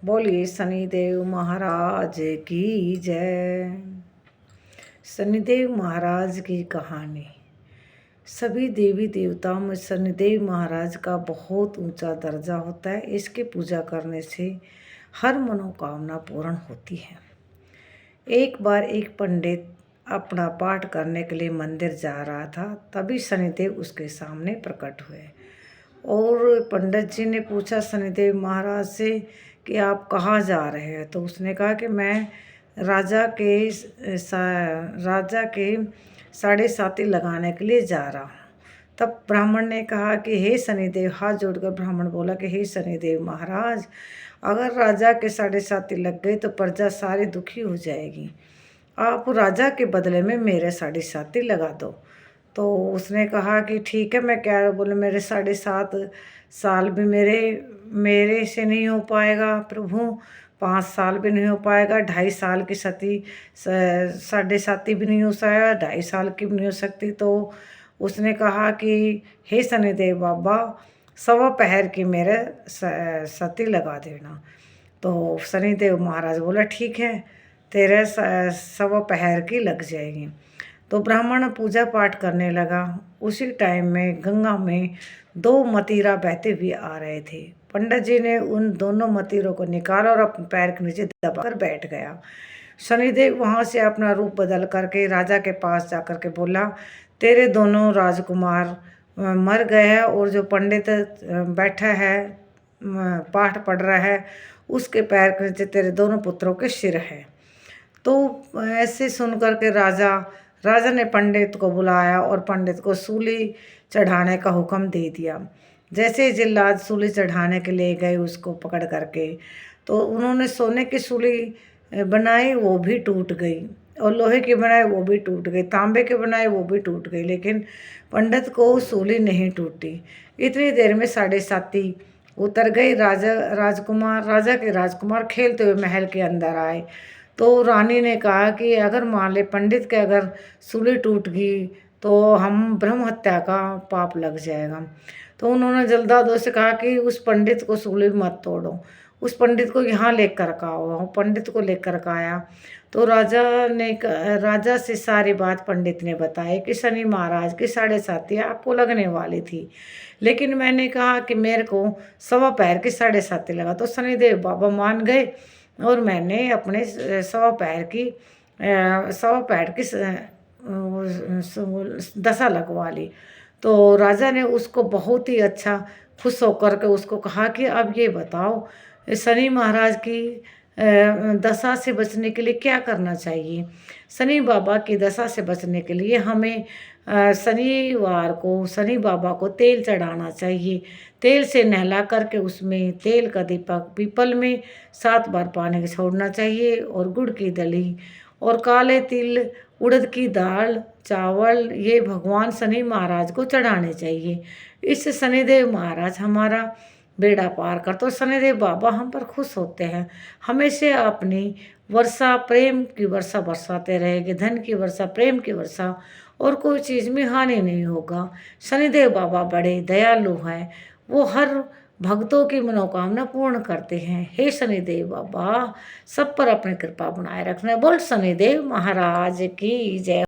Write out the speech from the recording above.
बोलिए शनिदेव महाराज की जय। शनिदेव महाराज की कहानी। सभी देवी देवताओं में शनिदेव महाराज का बहुत ऊंचा दर्जा होता है। इसकी पूजा करने से हर मनोकामना पूर्ण होती है। एक बार एक पंडित अपना पाठ करने के लिए मंदिर जा रहा था, तभी शनिदेव उसके सामने प्रकट हुए और पंडित जी ने पूछा शनिदेव महाराज से कि आप कहाँ जा रहे हैं। तो उसने कहा कि मैं राजा के साढ़े साती लगाने के लिए जा रहा हूँ। तब ब्राह्मण ने कहा कि हे शनिदेव, हाथ जोड़कर ब्राह्मण बोला कि हे शनिदेव महाराज, अगर राजा के साढ़े साती लग गई तो प्रजा सारी दुखी हो जाएगी। आप राजा के बदले में मेरे साढ़े साती लगा दो। तो उसने कहा कि ठीक है, मैं क्या बोले, मेरे 7.5 साल भी मेरे से नहीं हो पाएगा प्रभु, 5 साल भी नहीं हो पाएगा, 2.5 साल की सती साढ़े साती भी नहीं हो सकता, 2.5 साल की भी नहीं हो सकती। तो उसने कहा कि हे शनिदेव बाबा, 1.25 पहर की मेरे सती लगा देना। तो शनिदेव महाराज बोला ठीक है, तेरे 1.25 पहर की लग जाएगी। तो ब्राह्मण पूजा पाठ करने लगा। उसी टाइम में गंगा में 2 मतीरा बहते हुए आ रहे थे। पंडित जी ने उन दोनों मतीरों को निकाला और अपने पैर के नीचे दबाकर बैठ गया। शनिदेव वहाँ से अपना रूप बदल करके राजा के पास जाकर के बोला, तेरे दोनों राजकुमार मर गए हैं और जो पंडित बैठा है पाठ पढ़ रहा है उसके पैर के नीचे तेरे दोनों पुत्रों के सिर है। तो ऐसे सुन करके राजा ने पंडित को बुलाया और पंडित को सूली चढ़ाने का हुक्म दे दिया। जैसे जिल्लाद सूली चढ़ाने के लिए गए उसको पकड़ करके, तो उन्होंने सोने की सूली बनाई, वो भी टूट गई, और लोहे की बनाई वो भी टूट गई, तांबे की बनाई वो भी टूट गई, लेकिन पंडित को सूली नहीं टूटी। इतनी देर में साढ़े साती उतर गई। राजा के राजकुमार खेलते हुए महल के अंदर आए। तो रानी ने कहा कि अगर मान ले पंडित के अगर सूली टूट गई तो हम ब्रह्म हत्या का पाप लग जाएगा। तो उन्होंने जल्दादों से कहा कि उस पंडित को सूली मत तोड़ो, उस पंडित को यहाँ लेकर का आओ। पंडित को लेकर का आया तो राजा से सारी बात पंडित ने बताई कि शनि महाराज की साढ़े साती आपको लगने वाली थी, लेकिन मैंने कहा कि मेरे को 1.25 पैर की साढ़े साती लगा। तो शनिदेव बाबा मान गए और मैंने अपने 1.25 पैर की दशा लगवा ली। तो राजा ने उसको बहुत ही अच्छा खुश होकर के उसको कहा कि अब ये बताओ, शनि महाराज की दशा से बचने के लिए क्या करना चाहिए। शनि बाबा की दशा से बचने के लिए हमें शनिवार को शनि बाबा को तेल चढ़ाना चाहिए। तेल से नहला करके उसमें तेल का दीपक पीपल में 7 बार पानी छोड़ना चाहिए, और गुड़ की दली और काले तिल, उड़द की दाल, चावल, ये भगवान शनि महाराज को चढ़ाने चाहिए। इससे शनिदेव महाराज हमारा बेड़ा पार कर, तो शनिदेव बाबा हम पर खुश होते हैं। हमेशा अपनी वर्षा, प्रेम की वर्षा बरसाते रहेंगे, धन की वर्षा, प्रेम की वर्षा, और कोई चीज़ में हानि नहीं होगा। शनिदेव बाबा बड़े दयालु हैं, वो हर भक्तों की मनोकामना पूर्ण करते हैं। हे शनिदेव बाबा, सब पर अपनी कृपा बनाए रखना। बोल शनिदेव महाराज की जय।